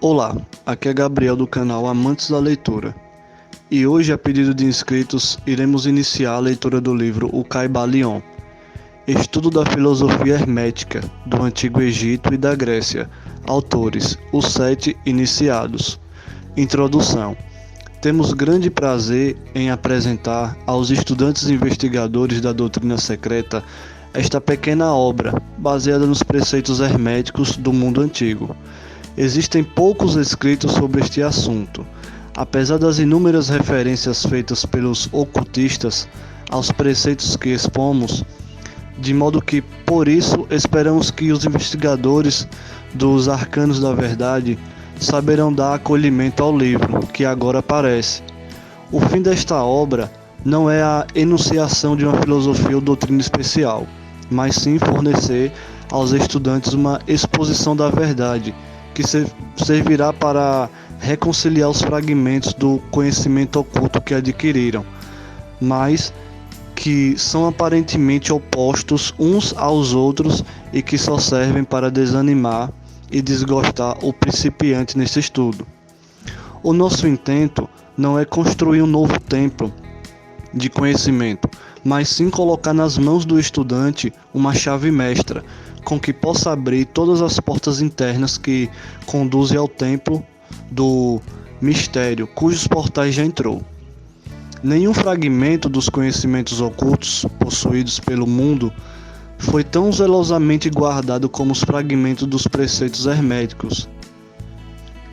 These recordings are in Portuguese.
Olá, aqui é Gabriel do canal Amantes da Leitura. E hoje, a pedido de inscritos, iremos iniciar a leitura do livro O Caibalion, Estudo da Filosofia Hermética, do Antigo Egito e da Grécia. Autores, os 7 iniciados. Introdução. Temos grande prazer em apresentar aos estudantes e investigadores da doutrina secreta esta pequena obra, baseada nos preceitos herméticos do mundo antigo. Existem poucos escritos sobre este assunto. Apesar das inúmeras referências feitas pelos ocultistas aos preceitos que expomos, de modo que, por isso, esperamos que os investigadores dos arcanos da verdade saberão dar acolhimento ao livro que agora aparece. O fim desta obra não é a enunciação de uma filosofia ou doutrina especial, mas sim fornecer aos estudantes uma exposição da verdade, que servirá para reconciliar os fragmentos do conhecimento oculto que adquiriram, mas que são aparentemente opostos uns aos outros e que só servem para desanimar e desgostar o principiante nesse estudo. O nosso intento não é construir um novo templo de conhecimento, mas sim colocar nas mãos do estudante uma chave mestra, com que possa abrir todas as portas internas que conduzem ao templo do mistério, cujos portais já entrou. Nenhum fragmento dos conhecimentos ocultos possuídos pelo mundo foi tão zelosamente guardado como os fragmentos dos preceitos herméticos,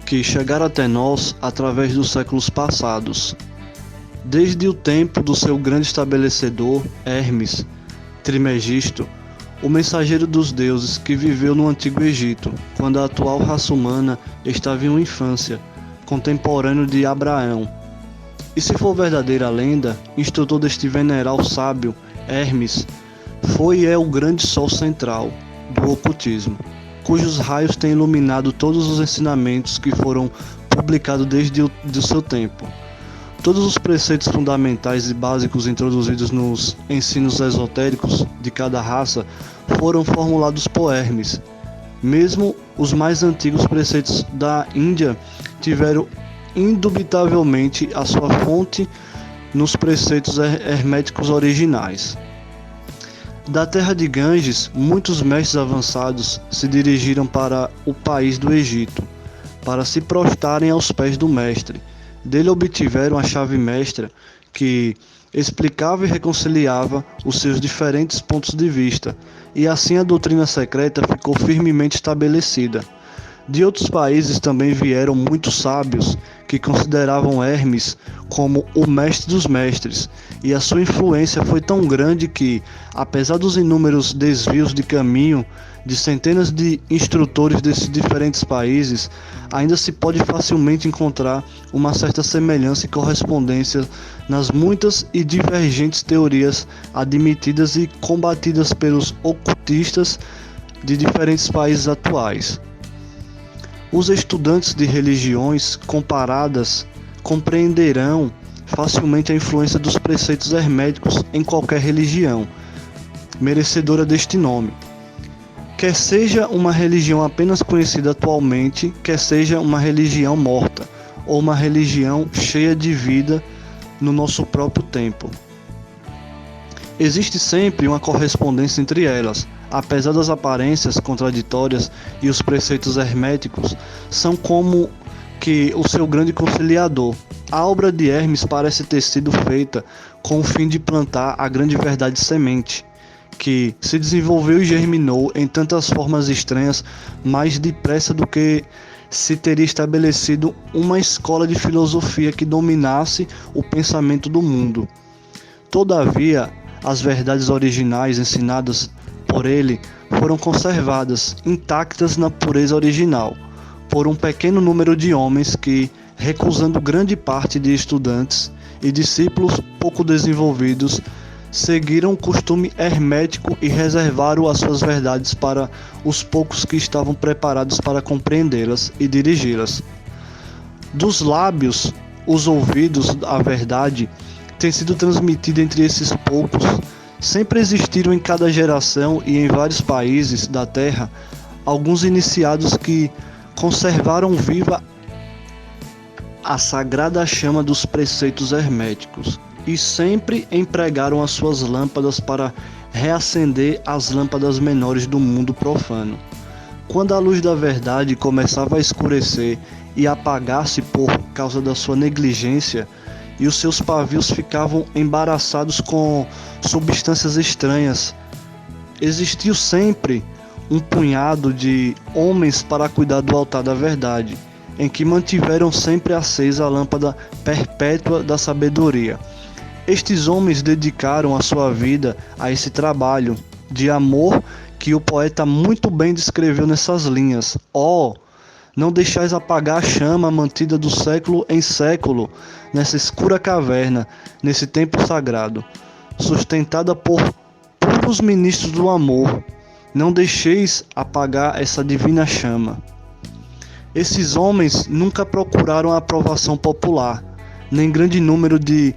que chegaram até nós através dos séculos passados. Desde o tempo do seu grande estabelecedor, Hermes Trismegisto, o mensageiro dos deuses que viveu no Antigo Egito, quando a atual raça humana estava em uma infância, contemporâneo de Abraão. E se for verdadeira a lenda, instrutor deste veneral sábio, Hermes foi e é o grande sol central do ocultismo, cujos raios têm iluminado todos os ensinamentos que foram publicados desde o seu tempo. Todos os preceitos fundamentais e básicos introduzidos nos ensinos esotéricos de cada raça foram formulados por Hermes. Mesmo os mais antigos preceitos da Índia tiveram indubitavelmente a sua fonte nos preceitos herméticos originais. Da terra de Ganges, muitos mestres avançados se dirigiram para o país do Egito, para se prostrarem aos pés do mestre. Dele obtiveram a chave mestra que explicava e reconciliava os seus diferentes pontos de vista, e assim a doutrina secreta ficou firmemente estabelecida. De outros países também vieram muitos sábios que consideravam Hermes como o mestre dos mestres, e a sua influência foi tão grande que, apesar dos inúmeros desvios de caminho de centenas de instrutores desses diferentes países, ainda se pode facilmente encontrar uma certa semelhança e correspondência nas muitas e divergentes teorias admitidas e combatidas pelos ocultistas de diferentes países atuais. Os estudantes de religiões comparadas compreenderão facilmente a influência dos preceitos herméticos em qualquer religião merecedora deste nome. Quer seja uma religião apenas conhecida atualmente, quer seja uma religião morta, ou uma religião cheia de vida no nosso próprio tempo. Existe sempre uma correspondência entre elas, apesar das aparências contraditórias, e os preceitos herméticos são como que o seu grande conciliador. A obra de Hermes parece ter sido feita com o fim de plantar a grande verdade semente, que se desenvolveu e germinou em tantas formas estranhas mais depressa do que se teria estabelecido uma escola de filosofia que dominasse o pensamento do mundo. Todavia, as verdades originais ensinadas por ele foram conservadas intactas na pureza original, por um pequeno número de homens que, recusando grande parte de estudantes e discípulos pouco desenvolvidos, seguiram o costume hermético e reservaram as suas verdades para os poucos que estavam preparados para compreendê-las e dirigi-las. Dos lábios, os ouvidos, a verdade tem sido transmitida entre esses poucos. Sempre existiram em cada geração e em vários países da Terra alguns iniciados que conservaram viva a sagrada chama dos preceitos herméticos e sempre empregaram as suas lâmpadas para reacender as lâmpadas menores do mundo profano. Quando a luz da verdade começava a escurecer e apagar-se por causa da sua negligência, e os seus pavios ficavam embaraçados com substâncias estranhas, existiu sempre um punhado de homens para cuidar do altar da verdade, em que mantiveram sempre acesa a lâmpada perpétua da sabedoria. Estes homens dedicaram a sua vida a esse trabalho de amor que o poeta muito bem descreveu nessas linhas. Oh, não deixais apagar a chama mantida do século em século, nessa escura caverna, nesse templo sagrado, sustentada por puros ministros do amor. Não deixeis apagar essa divina chama. Esses homens nunca procuraram a aprovação popular, nem grande número de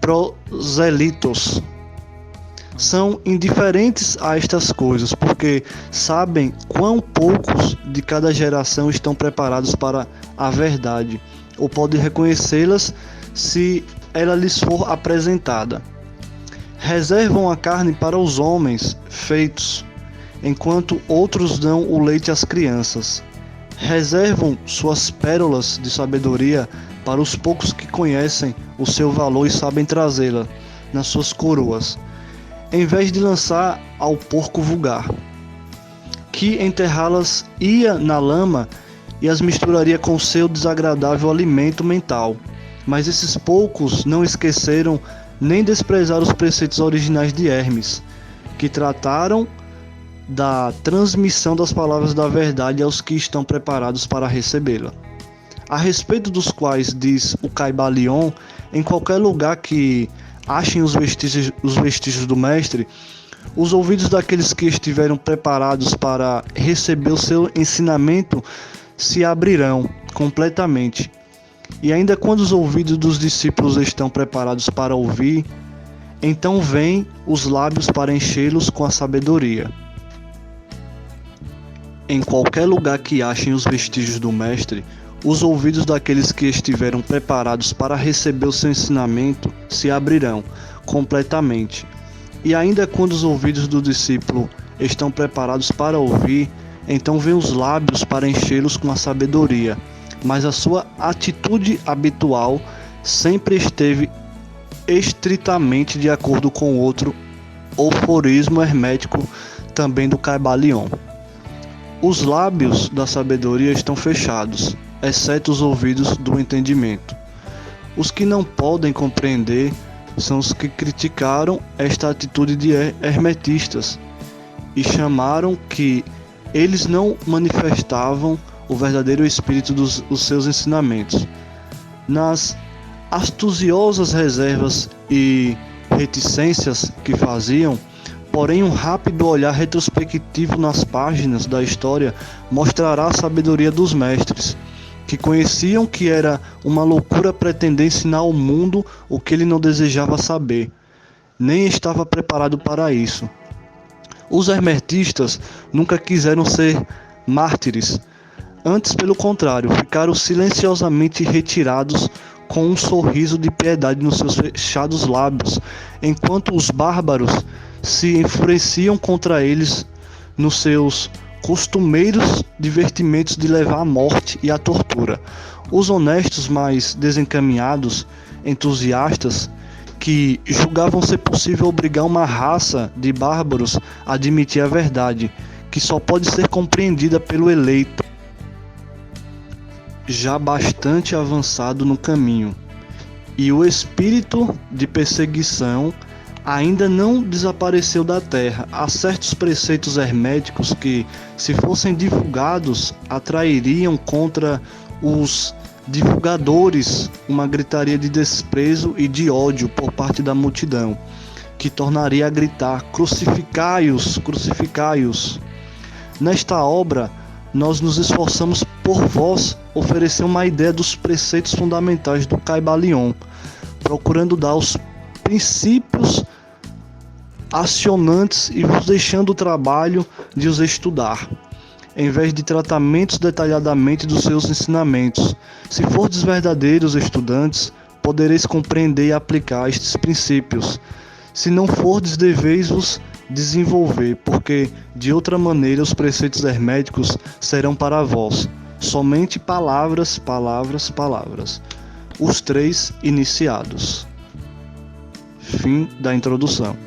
proselitos. São indiferentes a estas coisas, porque sabem quão poucos de cada geração estão preparados para a verdade, ou podem reconhecê-las se ela lhes for apresentada. Reservam a carne para os homens feitos, enquanto outros dão o leite às crianças. Reservam suas pérolas de sabedoria para os poucos que conhecem o seu valor e sabem trazê-la nas suas coroas, em vez de lançar ao porco vulgar, que enterrá-las ia na lama e as misturaria com seu desagradável alimento mental. Mas esses poucos não esqueceram nem desprezaram os preceitos originais de Hermes, que trataram da transmissão das palavras da verdade aos que estão preparados para recebê-la, a respeito dos quais diz o Caibalion: em qualquer lugar que achem os vestígios do mestre, os ouvidos daqueles que estiveram preparados para receber o seu ensinamento se abrirão completamente. E ainda quando os ouvidos dos discípulos estão preparados para ouvir, então vêm os lábios para enchê-los com a sabedoria. Em qualquer lugar que achem os vestígios do mestre, os ouvidos daqueles que estiveram preparados para receber o seu ensinamento se abrirão completamente. E ainda quando os ouvidos do discípulo estão preparados para ouvir, então vêm os lábios para enchê-los com a sabedoria. Mas a sua atitude habitual sempre esteve estritamente de acordo com outro aforismo hermético também do Caibalion: os lábios da sabedoria estão fechados, exceto os ouvidos do entendimento. Os que não podem compreender são os que criticaram esta atitude de hermetistas e chamaram que eles não manifestavam o verdadeiro espírito dos seus ensinamentos. Nas astuciosas reservas e reticências que faziam, porém um rápido olhar retrospectivo nas páginas da história mostrará a sabedoria dos mestres, que conheciam que era uma loucura pretender ensinar ao mundo o que ele não desejava saber, nem estava preparado para isso. Os hermetistas nunca quiseram ser mártires, antes, pelo contrário, ficaram silenciosamente retirados com um sorriso de piedade nos seus fechados lábios, enquanto os bárbaros se enfureciam contra eles nos seus costumeiros divertimentos de levar à morte e à tortura. Os honestos, mais desencaminhados, entusiastas, que julgavam ser possível obrigar uma raça de bárbaros a admitir a verdade, que só pode ser compreendida pelo eleito, já bastante avançado no caminho, e o espírito de perseguição ainda não desapareceu da terra. Há certos preceitos herméticos que, se fossem divulgados, atrairiam contra os divulgadores uma gritaria de desprezo e de ódio por parte da multidão, que tornaria a gritar: crucificai-os, crucificai-os. Nesta obra, nós nos esforçamos por vós oferecer uma ideia dos preceitos fundamentais do Caibalion, procurando dar os princípios acionantes e vos deixando o trabalho de os estudar. em vez de tratamentos detalhadamente dos seus ensinamentos. Se fordes verdadeiros estudantes, podereis compreender e aplicar estes princípios. Se não fordes, deveis-vos desenvolver, porque de outra maneira os preceitos herméticos serão para vós somente palavras, palavras, palavras. Os três iniciados. Fim da introdução.